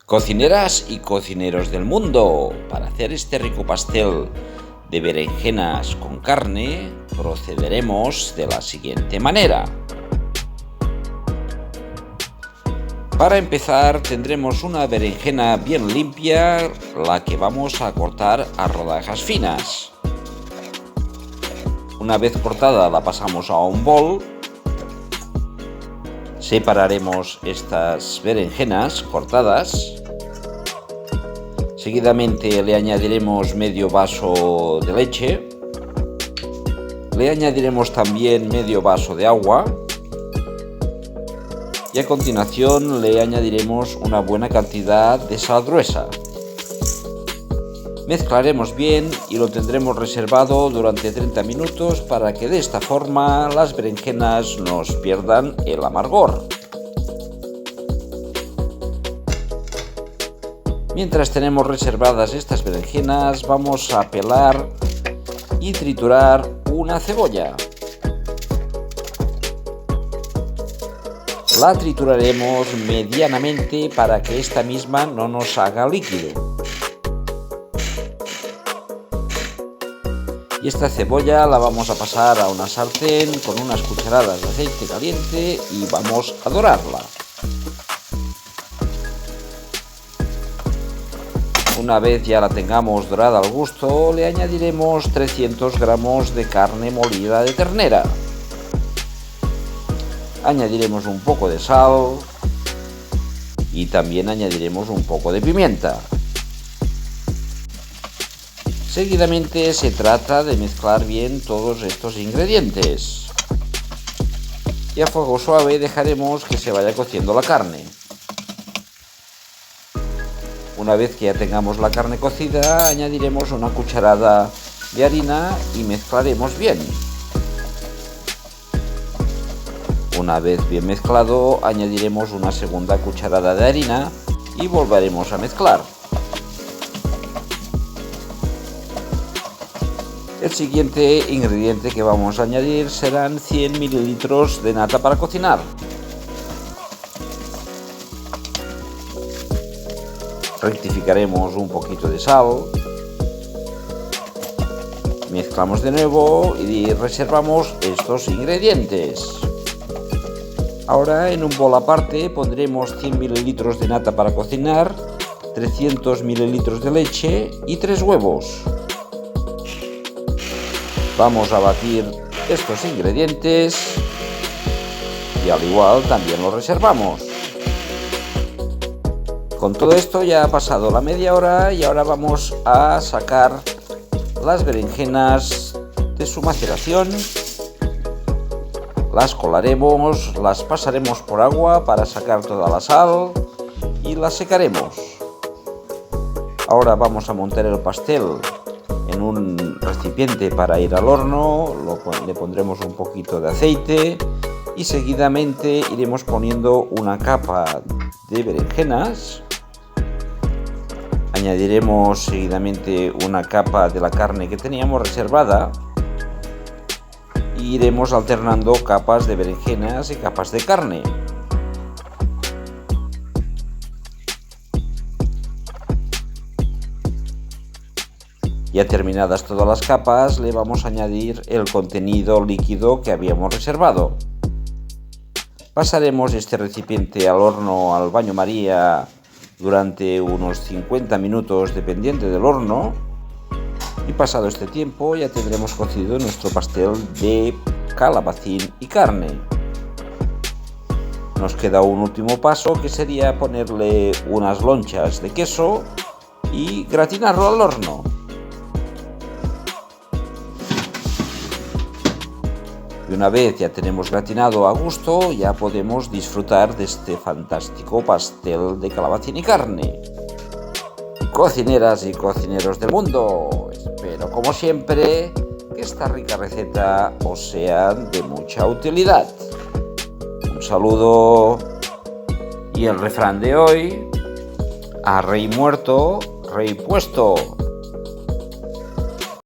Cocineras y cocineros del mundo, para hacer este rico pastel de berenjenas con carne, procederemos de la siguiente manera. Para empezar tendremos una berenjena bien limpia, la que vamos a cortar a rodajas finas. Una vez cortada la pasamos a un bol. Separaremos estas berenjenas cortadas. Seguidamente le añadiremos medio vaso de leche. Le añadiremos también medio vaso de agua. Y a continuación le añadiremos una buena cantidad de sal gruesa. Mezclaremos bien y lo tendremos reservado durante 30 minutos para que de esta forma las berenjenas no pierdan el amargor. Mientras tenemos reservadas estas berenjenas, vamos a pelar y triturar una cebolla. La trituraremos medianamente para que esta misma no nos haga líquido. Y esta cebolla la vamos a pasar a una sartén con unas cucharadas de aceite caliente y vamos a dorarla. Una vez ya la tengamos dorada al gusto, le añadiremos 300 gramos de carne molida de ternera. Añadiremos un poco de sal y también añadiremos un poco de pimienta. Seguidamente se trata de mezclar bien todos estos ingredientes. Y a fuego suave dejaremos que se vaya cociendo la carne. Una vez que ya tengamos la carne cocida, añadiremos una cucharada de harina y mezclaremos bien. Una vez bien mezclado, añadiremos una segunda cucharada de harina y volveremos a mezclar. El siguiente ingrediente que vamos a añadir serán 100 mililitros de nata para cocinar. Rectificaremos un poquito de sal. Mezclamos de nuevo y reservamos estos ingredientes. Ahora en un bol aparte pondremos 100 mililitros de nata para cocinar, 300 mililitros de leche y 3 huevos. Vamos a batir estos ingredientes y al igual también los reservamos. Con todo esto ya ha pasado la media hora y ahora vamos a sacar las berenjenas de su maceración. Las colaremos, las pasaremos por agua para sacar toda la sal y las secaremos. Ahora vamos a montar el pastel en un recipiente para ir al horno, le pondremos un poquito de aceite y seguidamente iremos poniendo una capa de berenjenas. Añadiremos seguidamente una capa de la carne que teníamos reservada y iremos alternando capas de berenjenas y capas de carne. Ya terminadas todas las capas, le vamos a añadir el contenido líquido que habíamos reservado. Pasaremos este recipiente al horno, al baño María, durante unos 50 minutos dependiente del horno. Y pasado este tiempo ya tendremos cocido nuestro pastel de calabacín y carne. Nos queda un último paso que sería ponerle unas lonchas de queso y gratinarlo al horno. Y una vez ya tenemos gratinado a gusto, ya podemos disfrutar de este fantástico pastel de calabacín y carne. Cocineras y cocineros del mundo, espero como siempre que esta rica receta os sea de mucha utilidad. Un saludo y el refrán de hoy: a rey muerto, rey puesto.